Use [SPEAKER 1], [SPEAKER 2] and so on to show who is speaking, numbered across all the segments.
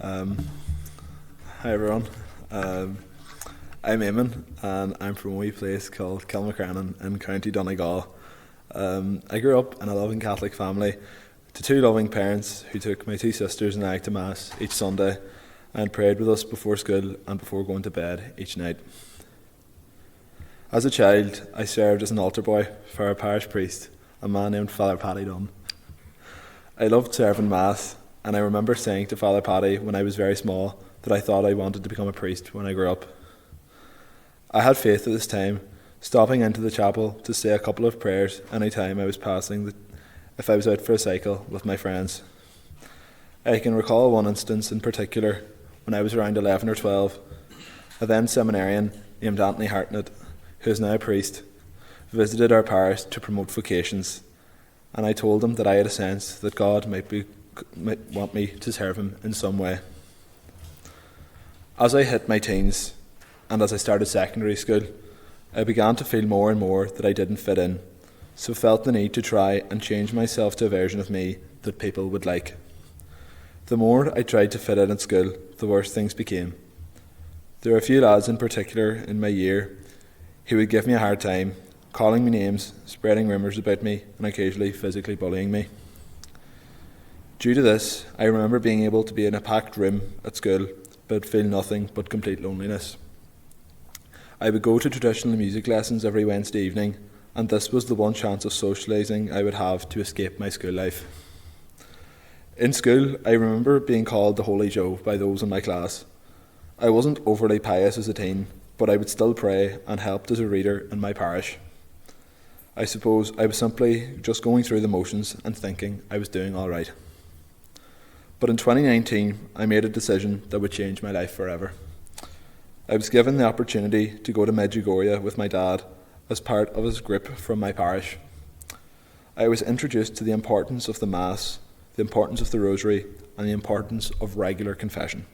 [SPEAKER 1] Um, Hi everyone. I'm Eamonn, and I'm from a wee place called Kilmacrannan in County Donegal. I grew up in a loving Catholic family to two loving parents who took my two sisters and I to Mass each Sunday and prayed with us before school and before going to bed each night. As a child, I served as an altar boy for our parish priest, a man named Father Paddy Dunn. I loved serving Mass, and I remember saying to Father Paddy when I was very small that I thought I wanted to become a priest when I grew up. I had faith at this time, stopping into the chapel to say a couple of prayers any time I was if I was out for a cycle with my friends. I can recall one instance in particular when I was around 11 or 12. A then seminarian named Anthony Hartnett, who is now a priest, visited our parish to promote vocations, and I told him that I had a sense that God might want me to serve him in some way. As I hit my teens, and as I started secondary school, I began to feel more and more that I didn't fit in, so felt the need to try and change myself to a version of me that people would like. The more I tried to fit in at school, the worse things became. There were a few lads in particular in my year who would give me a hard time, calling me names, spreading rumours about me, and occasionally physically bullying me. Due to this, I remember being able to be in a packed room at school but feel nothing but complete loneliness. I would go to traditional music lessons every Wednesday evening, and this was the one chance of socialising I would have to escape my school life. In school, I remember being called the Holy Joe by those in my class. I wasn't overly pious as a teen, but I would still pray and helped as a reader in my parish. I suppose I was simply just going through the motions and thinking I was doing all right. But in 2019, I made a decision that would change my life forever. I was given the opportunity to go to Medjugorje with my dad as part of his group from my parish. I was introduced to the importance of the Mass, the importance of the Rosary, and the importance of regular confession.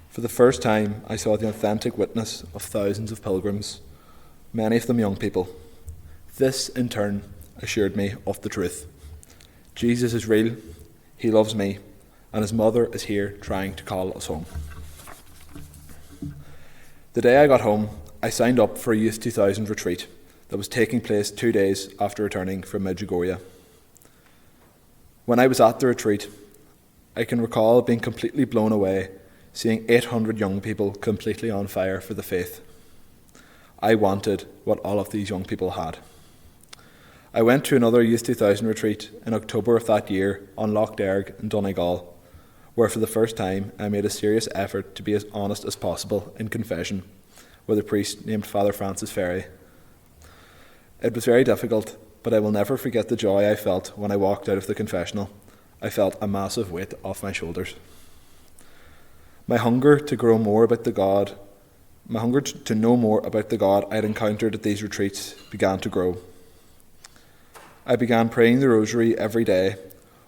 [SPEAKER 1] For the first time, I saw the authentic witness of thousands of pilgrims, many of them young people. This, in turn, assured me of the truth. Jesus is real, he loves me, and his mother is here trying to call us home. The day I got home, I signed up for a Youth 2000 retreat that was taking place 2 days after returning from Medjugorje. When I was at the retreat, I can recall being completely blown away, seeing 800 young people completely on fire for the faith. I wanted what all of these young people had. I went to another Youth 2000 retreat in October of that year on Loch Derg in Donegal, where for the first time I made a serious effort to be as honest as possible in confession with a priest named Father Francis Ferry. It was very difficult, but I will never forget the joy I felt when I walked out of the confessional. I felt a massive weight off my shoulders. My hunger to know more about the God I had encountered at these retreats began to grow. I began praying the Rosary every day,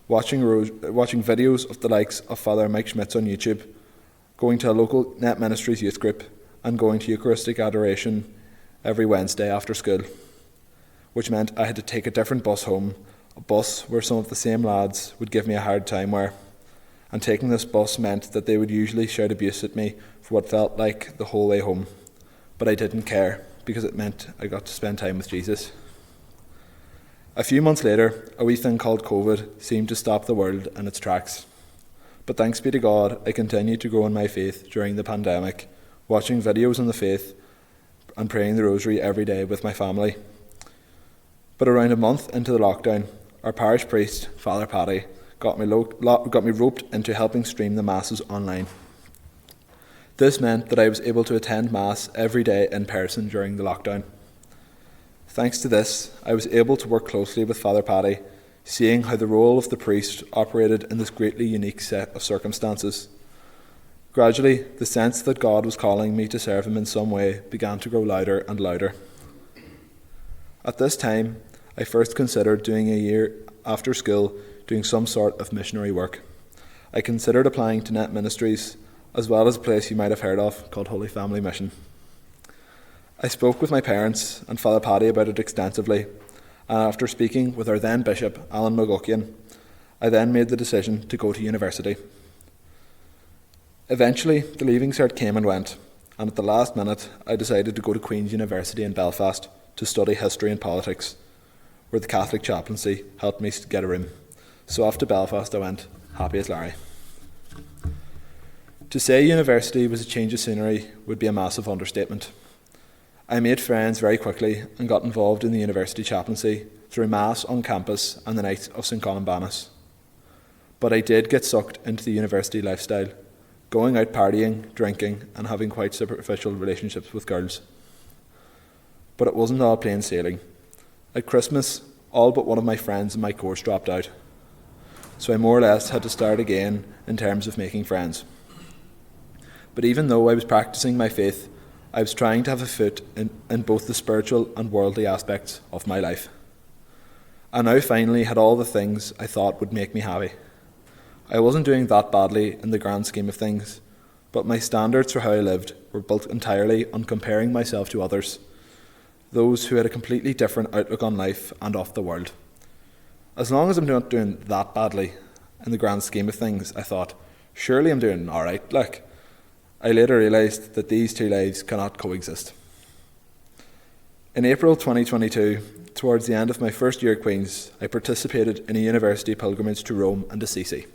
[SPEAKER 1] watching videos of the likes of Father Mike Schmitz on YouTube, going to a local Net Ministries youth group, and going to Eucharistic adoration every Wednesday after school, which meant I had to take a different bus home, a bus where some of the same lads would give me a hard time and taking this bus meant that they would usually shout abuse at me for what felt like the whole way home. But I didn't care, because it meant I got to spend time with Jesus. A few months later, a wee thing called COVID seemed to stop the world in its tracks. But thanks be to God, I continued to grow in my faith during the pandemic, watching videos on the faith and praying the Rosary every day with my family. But around a month into the lockdown, our parish priest, Father Paddy, got me roped into helping stream the Masses online. This meant that I was able to attend Mass every day in person during the lockdown. Thanks to this, I was able to work closely with Father Paddy, seeing how the role of the priest operated in this greatly unique set of circumstances. Gradually, the sense that God was calling me to serve him in some way began to grow louder and louder. At this time, I first considered doing a year after school doing some sort of missionary work. I considered applying to Net Ministries, as well as a place you might have heard of called Holy Family Mission. I spoke with my parents and Father Paddy about it extensively, and after speaking with our then Bishop, Alan McGuckian, I then made the decision to go to university. Eventually, the Leaving Cert came and went, and at the last minute, I decided to go to Queen's University in Belfast to study history and politics, where the Catholic chaplaincy helped me get a room. So off to Belfast I went, happy as Larry. To say university was a change of scenery would be a massive understatement. I made friends very quickly and got involved in the university chaplaincy through Mass on campus and the night of St. Columbanus. But I did get sucked into the university lifestyle, going out partying, drinking, and having quite superficial relationships with girls. But it wasn't all plain sailing. At Christmas, all but one of my friends in my course dropped out, so I more or less had to start again in terms of making friends. But even though I was practicing my faith, I was trying to have a foot in both the spiritual and worldly aspects of my life. I now finally had all the things I thought would make me happy. I wasn't doing that badly in the grand scheme of things, but my standards for how I lived were built entirely on comparing myself to others, those who had a completely different outlook on life and of the world. As long as I'm not doing that badly in the grand scheme of things, I thought, surely I'm doing all right. Look, I later realised that these two lives cannot coexist. In April 2022, towards the end of my first year at Queen's, I participated in a university pilgrimage to Rome and Assisi.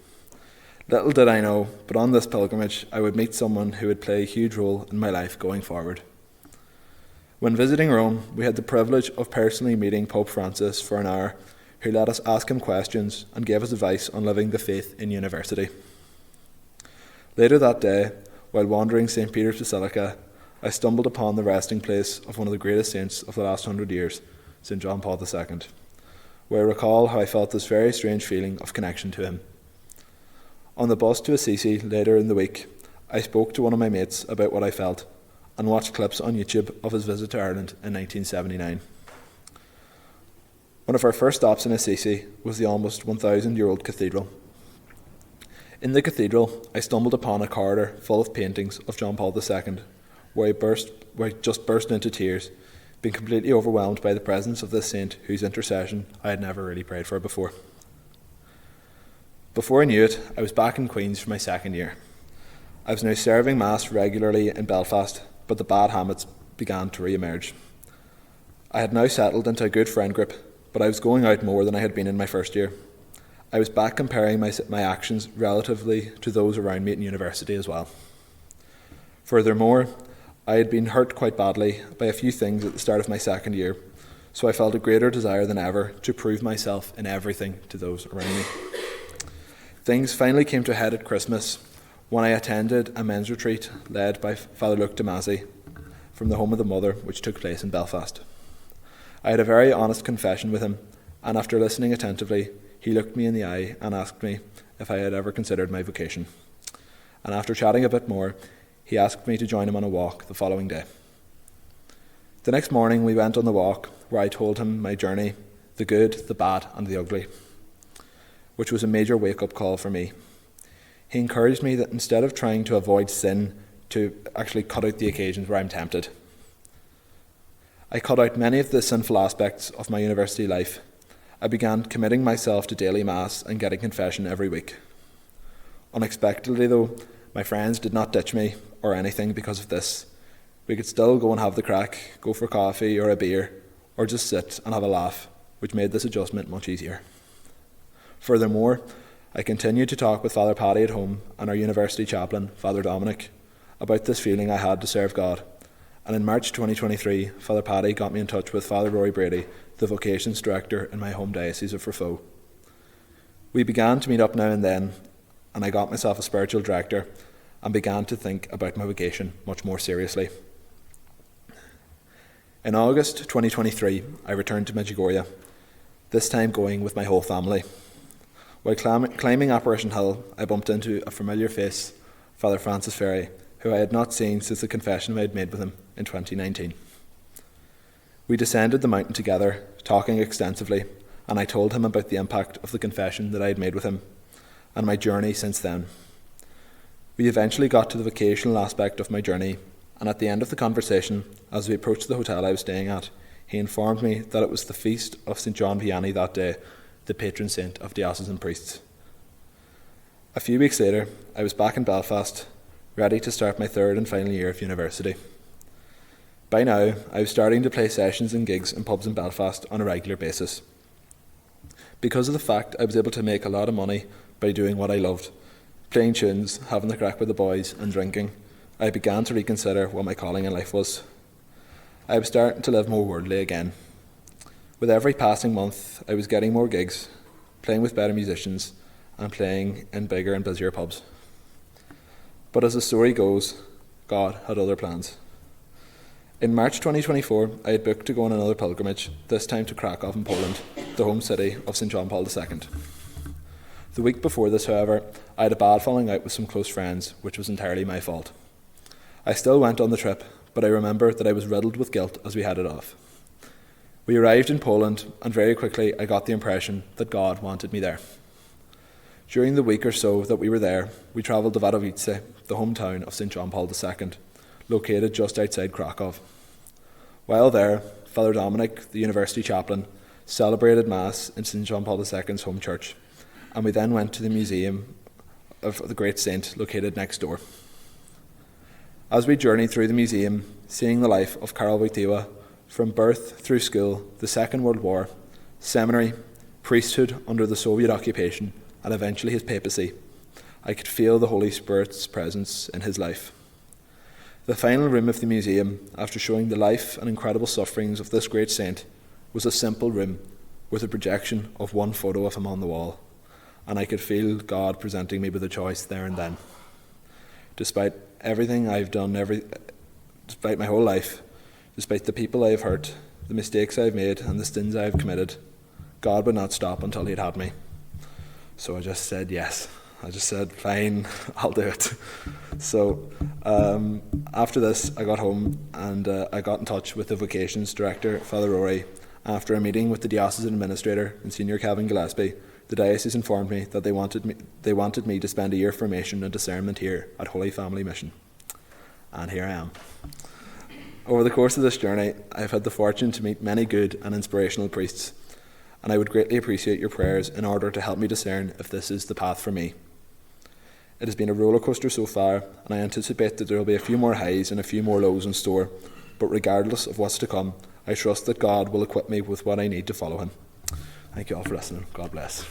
[SPEAKER 1] Little did I know, but on this pilgrimage I would meet someone who would play a huge role in my life going forward. When visiting Rome, we had the privilege of personally meeting Pope Francis for an hour, who let us ask him questions and gave us advice on living the faith in university. Later that day, while wandering St. Peter's Basilica, I stumbled upon the resting place of one of the greatest saints of the last 100 years, St. John Paul II, where I recall how I felt this very strange feeling of connection to him. On the bus to Assisi later in the week, I spoke to one of my mates about what I felt and watched clips on YouTube of his visit to Ireland in 1979. One of our first stops in Assisi was the almost 1,000-year-old cathedral. In the cathedral, I stumbled upon a corridor full of paintings of John Paul II, where I just burst into tears, being completely overwhelmed by the presence of this saint whose intercession I had never really prayed for before. Before I knew it, I was back in Queen's for my second year. I was now serving Mass regularly in Belfast, but the bad habits began to re-emerge. I had now settled into a good friend group, but I was going out more than I had been in my first year. I was back comparing my actions relatively to those around me at university as well. Furthermore, I had been hurt quite badly by a few things at the start of my second year, so I felt a greater desire than ever to prove myself in everything to those around me. Things finally came to a head at Christmas when I attended a men's retreat led by Father Luke Damasi from the Home of the Mother, which took place in Belfast. I had a very honest confession with him, and after listening attentively, he looked me in the eye and asked me if I had ever considered my vocation. And after chatting a bit more, he asked me to join him on a walk the following day. The next morning we went on the walk, where I told him my journey, the good, the bad and the ugly, which was a major wake-up call for me. He encouraged me that instead of trying to avoid sin, to actually cut out the occasions where I'm tempted. I cut out many of the sinful aspects of my university life. I began committing myself to daily Mass and getting confession every week. Unexpectedly though, my friends did not ditch me or anything because of this. We could still go and have the crack, go for coffee or a beer, or just sit and have a laugh, which made this adjustment much easier. Furthermore, I continued to talk with Father Paddy at home and our university chaplain, Father Dominic, about this feeling I had to serve God. And in March 2023, Father Paddy got me in touch with Father Rory Brady, the vocations director in my home diocese of Ferfo. We began to meet up now and then, and I got myself a spiritual director and began to think about my vocation much more seriously. In August 2023, I returned to Medjugorje, this time going with my whole family. While climbing Apparition Hill, I bumped into a familiar face, Father Francis Ferry, who I had not seen since the confession I had made with him in 2019. We descended the mountain together, talking extensively, and I told him about the impact of the confession that I had made with him, and my journey since then. We eventually got to the vocational aspect of my journey, and at the end of the conversation, as we approached the hotel I was staying at, he informed me that it was the feast of St. John Vianney that day, the patron saint of diocesan priests. A few weeks later, I was back in Belfast, ready to start my third and final year of university. By now, I was starting to play sessions and gigs in pubs in Belfast on a regular basis. Because of the fact I was able to make a lot of money by doing what I loved, playing tunes, having the crack with the boys and drinking, I began to reconsider what my calling in life was. I was starting to live more worldly again. With every passing month, I was getting more gigs, playing with better musicians, and playing in bigger and busier pubs. But as the story goes, God had other plans. In March 2024, I had booked to go on another pilgrimage, this time to Krakow in Poland, the home city of St. John Paul II. The week before this, however, I had a bad falling out with some close friends, which was entirely my fault. I still went on the trip, but I remember that I was riddled with guilt as we headed off. We arrived in Poland, and very quickly I got the impression that God wanted me there. During the week or so that we were there, we travelled to Wadowice, the hometown of St. John Paul II, located just outside Krakow. While there, Father Dominic, the university chaplain, celebrated Mass in St. John Paul II's home church, and we then went to the museum of the great saint located next door. As we journeyed through the museum, seeing the life of Karol Wojtyła, from birth through school, the Second World War, seminary, priesthood under the Soviet occupation, and eventually his papacy, I could feel the Holy Spirit's presence in his life. The final room of the museum, after showing the life and incredible sufferings of this great saint, was a simple room with a projection of one photo of him on the wall, and I could feel God presenting me with a choice there and then. Despite everything I've done, despite my whole life, despite the people I have hurt, the mistakes I've made, and the sins I have committed, God would not stop until He'd had me. So I just said yes. I just said, fine, I'll do it. So after this, I got home and I got in touch with the vocations director, Father Rory. After a meeting with the diocesan administrator and Senior Kevin Gillespie, the diocese informed me that they wanted me to spend a year of formation and discernment here at Holy Family Mission. And here I am. Over the course of this journey, I've had the fortune to meet many good and inspirational priests, and I would greatly appreciate your prayers in order to help me discern if this is the path for me. It has been a roller coaster so far, and I anticipate that there will be a few more highs and a few more lows in store, but regardless of what's to come, I trust that God will equip me with what I need to follow Him. Thank you all for listening. God bless.